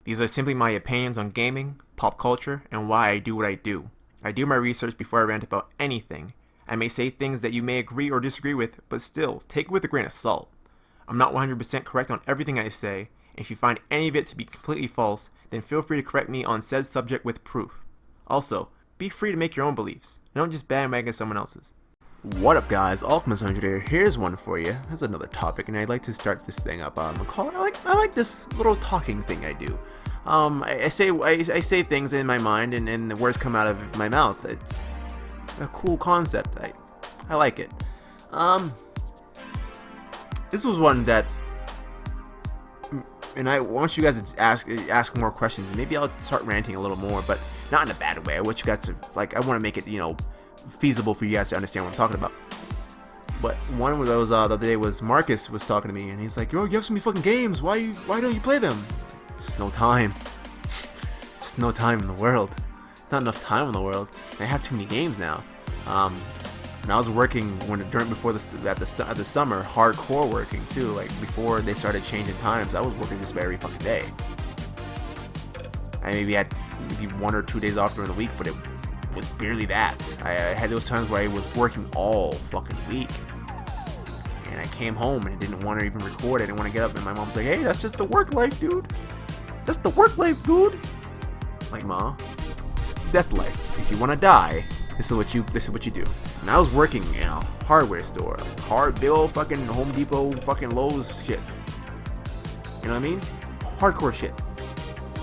These are simply my opinions on gaming, pop culture, and why I do what I do. I do my research before I rant about anything. I may say things that you may agree or disagree with, but still, take it with a grain of salt. I'm not 100% correct on everything I say, and if you find any of it to be completely false, then feel free to correct me on said subject with proof. Also, be free to make your own beliefs, and don't just bandwagon someone else's. What up, guys? Alcamest here. Here's one for you. Here's another topic, and I'd like to start this thing up. I like this little talking thing I do. I say things in my mind, and the words come out of my mouth. It's a cool concept. I like it. This was one that, and I want you guys to ask more questions, and maybe I'll start ranting a little more, but not in a bad way. I want you guys to I want to make it feasible for you guys to understand what I'm talking about. But one of those the other day was Marcus was talking to me, and he's like, "Yo, you have so many fucking games. Why don't you play them?" Just no time. Just no time in the world. Not enough time in the world. I have too many games now. And I was working before at the summer, hardcore working too. Like before they started changing times, I was working just about every fucking day. I maybe had 1 or 2 days off during the week, but it was barely that. I had those times where I was working all fucking week, and I came home and I didn't want to even record. I didn't want to get up, and my mom's like, "Hey, that's just the work life, dude. That's the work life, dude." I'm like, "Ma, it's death life. If you want to die, this is what you do." And I was working in a hardware store, big old fucking Home Depot, fucking Lowe's shit. You know what I mean? Hardcore shit.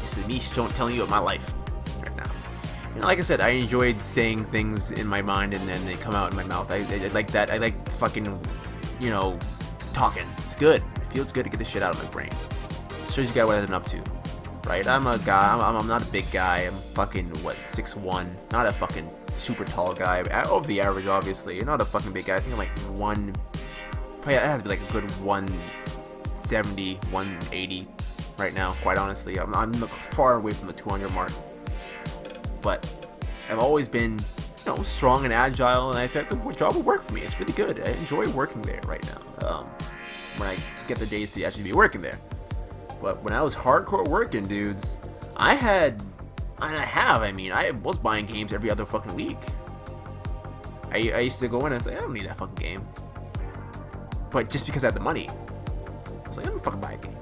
This is me telling you about my life right now. You know, like I said, I enjoyed saying things in my mind and then they come out in my mouth. I like that. I like fucking, talking. It's good. It feels good to get this shit out of my brain. It shows you guys what I've been up to. Right? I'm a guy. I'm not a big guy. I'm fucking 6'1". Not a fucking super tall guy. Over the average, obviously. Not a fucking big guy. I think I'm like probably I have to be like a good 170, 180 right now. Quite honestly, I'm far away from the 200 mark. But I've always been, strong and agile, and I think the job will work for me. It's really good. I enjoy working there right now. When I get the days to actually be working there. But when I was hardcore working, dudes, I was buying games every other fucking week. I used to go in and say, I don't need that fucking game. But just because I had the money, I was like, I'm gonna fucking buy a game.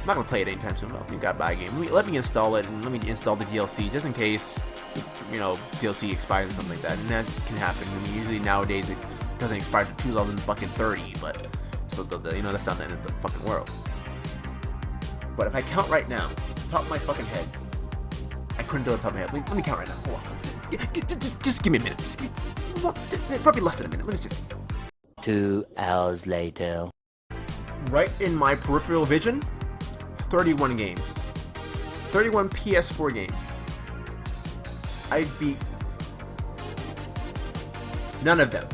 I'm not gonna play it anytime soon. You gotta buy a game. Let me install it, and let me install the DLC just in case, DLC expires or something like that. And that can happen. I mean, usually nowadays it doesn't expire to 2030, but so that's not the end of the fucking world. But if I count right now, top of my fucking head, I couldn't do it on top of my head. Let me count right now. Hold on. Just give me a minute. Probably less than a minute. Let me just. 2 hours later. Right in my peripheral vision, 31 games. 31 PS4 games. I beat none of them.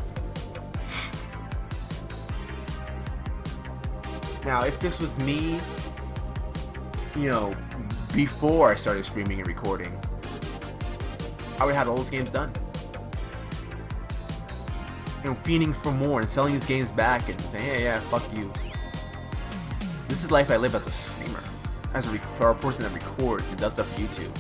Now, if this was me, before I started streaming and recording, I would have all those games done. Fiending for more and selling these games back and saying, "Hey, yeah, fuck you." This is the life I live as a streamer, as a person that records and does stuff for YouTube.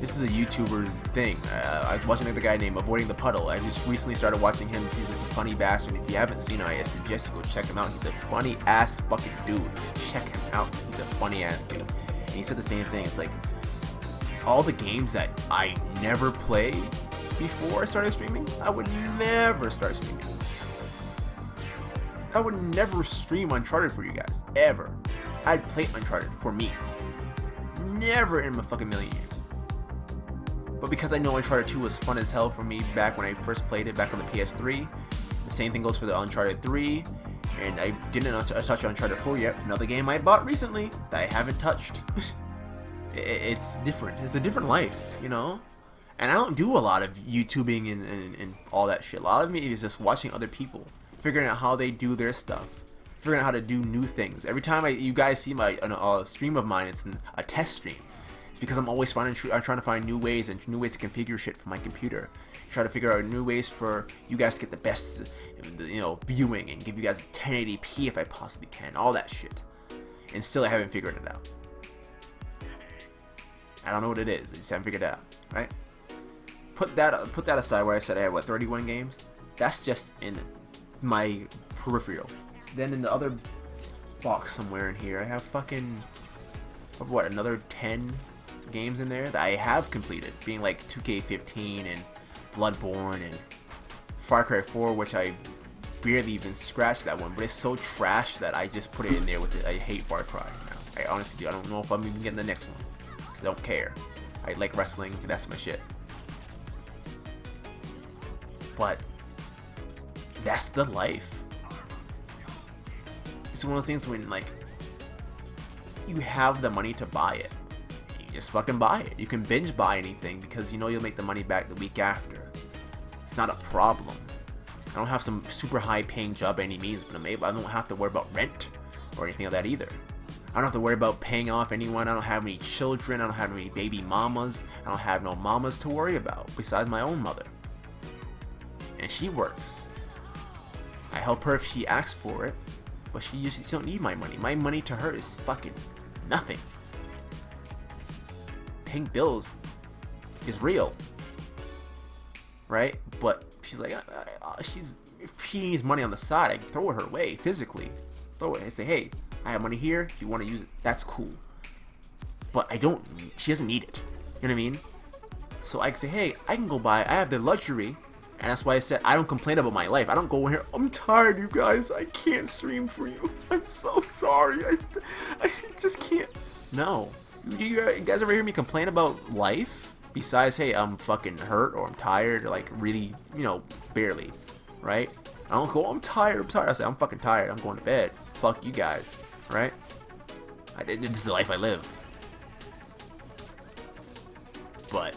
This is a YouTuber's thing. I was watching another guy named Avoiding the Puddle. I just recently started watching him. He's a funny bastard. If you haven't seen him, I suggest you go check him out. He's a funny ass fucking dude. Check him out. He's a funny ass dude. And he said the same thing. It's like all the games that I never played before I started streaming, I would never start streaming. I would never stream Uncharted for you guys. Ever. I'd play Uncharted for me. Never in my fucking million years. But because I know Uncharted 2 was fun as hell for me back when I first played it back on the PS3, the same thing goes for the Uncharted 3, and I didn't touch Uncharted 4 yet. Another game I bought recently that I haven't touched. It's different. It's a different life, And I don't do a lot of YouTubing and all that shit. A lot of me is just watching other people, figuring out how they do their stuff, figuring out how to do new things. Every time you guys see a stream of mine, it's a test stream. It's because I'm always trying to find new ways to configure shit for my computer. Try to figure out new ways for you guys to get the best, viewing and give you guys 1080p if I possibly can. All that shit. And still I haven't figured it out. I don't know what it is. I just haven't figured it out, right? Put that aside where I said I had, what, 31 games? That's just in my peripheral. Then in the other box somewhere in here, I have fucking, what, another 10 games in there that I have completed, being like 2K15 and Bloodborne and Far Cry 4, which I barely even scratched that one, but it's so trash that I just put it in there with it. I hate Far Cry now. I honestly do. I don't know if I'm even getting the next one. I don't care. I like wrestling, that's my shit. But that's the life. It's one of those things when, like, you have the money to buy it. You just fucking buy it. You can binge buy anything because you know you'll make the money back the week after. It's not a problem. I don't have some super high paying job by any means, but I don't have to worry about rent or anything like that either. I don't have to worry about paying off anyone. I don't have any children. I don't have any baby mamas. I don't have no mamas to worry about besides my own mother. And she works. I help her if she asks for it, but she usually don't need my money. My money to her is fucking nothing. Paying bills is real, right? But she's like, if she needs money on the side, I can throw it her way physically. Throw it. I say, hey, I have money here. Do you want to use it? That's cool. But she doesn't need it. You know what I mean? So I can say, hey, I can go buy. I have the luxury. And that's why I said I don't complain about my life. I don't go in here, I'm tired, you guys. I can't stream for you. I'm so sorry. I just can't. No. You guys ever hear me complain about life? Besides, hey, I'm fucking hurt or I'm tired or like really, barely. Right? I don't go, I'm tired. I say, I'm fucking tired. I'm going to bed. Fuck you guys. Right? This is the life I live. But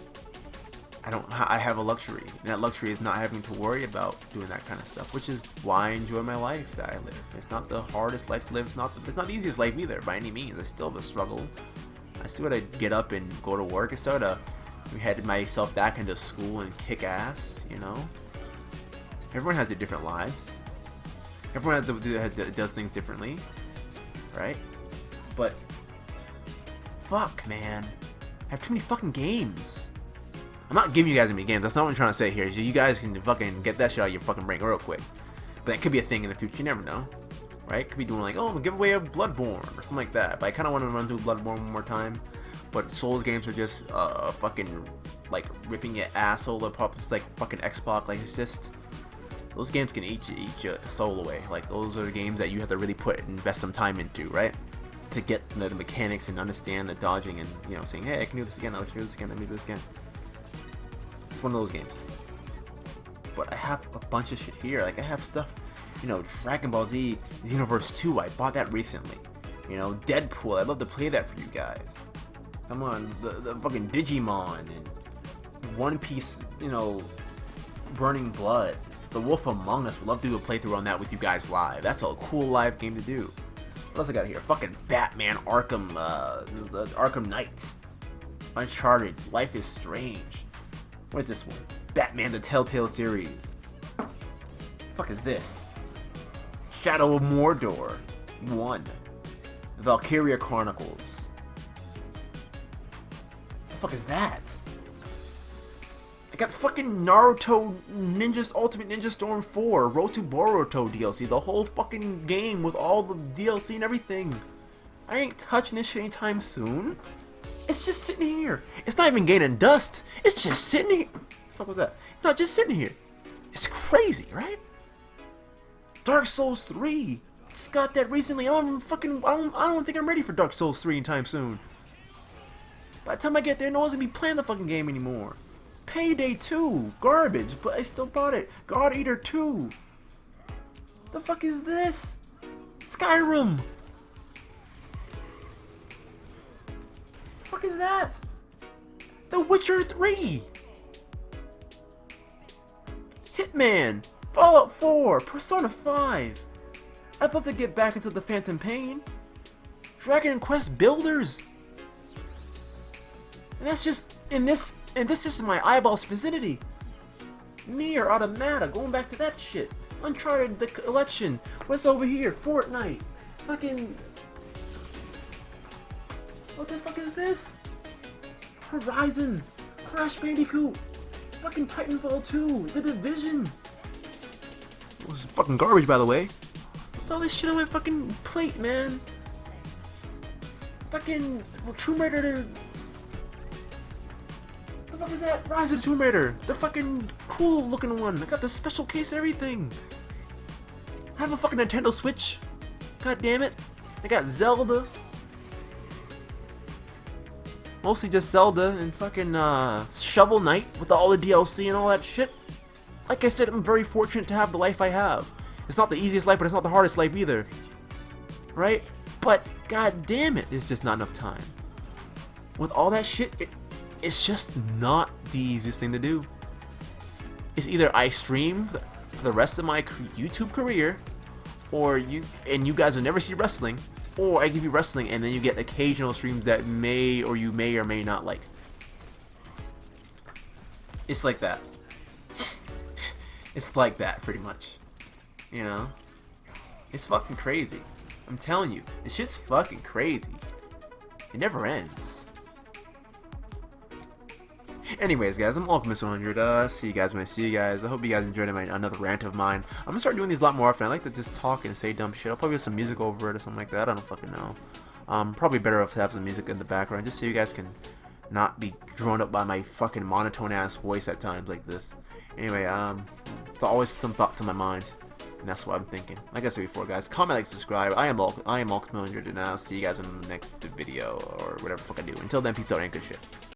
I have a luxury, and that luxury is not having to worry about doing that kind of stuff, which is why I enjoy my life that I live. It's not the hardest life to live. It's not the easiest life either, by any means. I still have a struggle. I still gotta get up and go to work. I still gotta head myself back into school and kick ass. Everyone has their different lives. Everyone does things differently, right? But fuck, man, I have too many fucking games. I'm not giving you guys any games. That's not what I'm trying to say here. You guys can fucking get that shit out of your fucking brain real quick. But that could be a thing in the future. You never know. Right? Could be doing like, oh, I'm a giveaway of Bloodborne or something like that. But I kind of want to run through Bloodborne one more time. But Souls games are just fucking like ripping your asshole apart. It's like fucking Xbox. Like, it's just, those games can eat your soul away. Like, those are the games that you have to really invest some time into, right? To get the mechanics and understand the dodging and, saying, hey, I can do this again. I'll do this again. Let me do this again. It's one of those games. But I have a bunch of shit here. Like, I have stuff, Dragon Ball Z Xenoverse 2. I bought that recently. Deadpool. I'd love to play that for you guys. Come on. The fucking Digimon and One Piece, Burning Blood. The Wolf Among Us. Would love to do a playthrough on that with you guys live. That's a cool live game to do. What else I got here? Fucking Batman Arkham, Arkham Knight. Uncharted. Life is Strange. What is this one? Batman the Telltale series. The fuck is this? Shadow of Mordor 1. Valkyria Chronicles. The fuck is that? I got fucking Naruto Ultimate Ninja Storm 4, Road to Boruto DLC, the whole fucking game with all the DLC and everything. I ain't touching this shit anytime soon. It's just sitting here. It's not even gaining dust. It's just sitting here. What the fuck was that? It's not just sitting here. It's crazy, right? Dark Souls 3. Just got that recently. I don't think I'm ready for Dark Souls 3 anytime soon. By the time I get there, no one's gonna be playing the fucking game anymore. Payday 2. Garbage, but I still bought it. God Eater 2. The fuck is this? Skyrim. The fuck is that? The Witcher 3. Hitman. Fallout 4. Persona 5. I'd love to get back into the Phantom Pain. Dragon Quest Builders. And that's just and this is my eyeballs vicinity. Nier Automata, going back to that shit. Uncharted the Collection. What's over here? Fortnite. Fucking. What the fuck is this? Horizon, Crash Bandicoot, fucking Titanfall 2, The Division. It was fucking garbage, by the way. It's all this shit on my fucking plate, man. Fucking Tomb Raider. What the fuck is that? Rise of the Tomb Raider. The fucking cool looking one. I got the special case and everything. I have a fucking Nintendo Switch. God damn it. I got Zelda. Mostly just Zelda and fucking Shovel Knight with all the DLC and all that shit. Like I said, I'm very fortunate to have the life I have. It's not the easiest life, but it's not the hardest life either. Right? But god damn it, it's just not enough time. With all that shit, it's just not the easiest thing to do. It's either I stream for the rest of my YouTube career, or you guys will never see wrestling, or I give you wrestling and then you get occasional streams that you may or may not like. It's like that. It's like that, pretty much. You know? It's fucking crazy. I'm telling you, this shit's fucking crazy. It never ends. Anyways, guys, I'm Alcamest 100. See you guys when I see you guys. I hope you guys enjoyed another rant of mine. I'm gonna start doing these a lot more often. I like to just talk and say dumb shit. I'll probably have some music over it or something like that. I don't fucking know. Probably better off to have some music in the background just so you guys can not be drawn up by my fucking monotone ass voice at times like this. Anyway, there's always some thoughts in my mind, and that's what I'm thinking. Like I said before, guys, comment, like, subscribe. I am Alcamest 100, and I'll see you guys in the next video or whatever the fuck I do. Until then, peace out and good shit.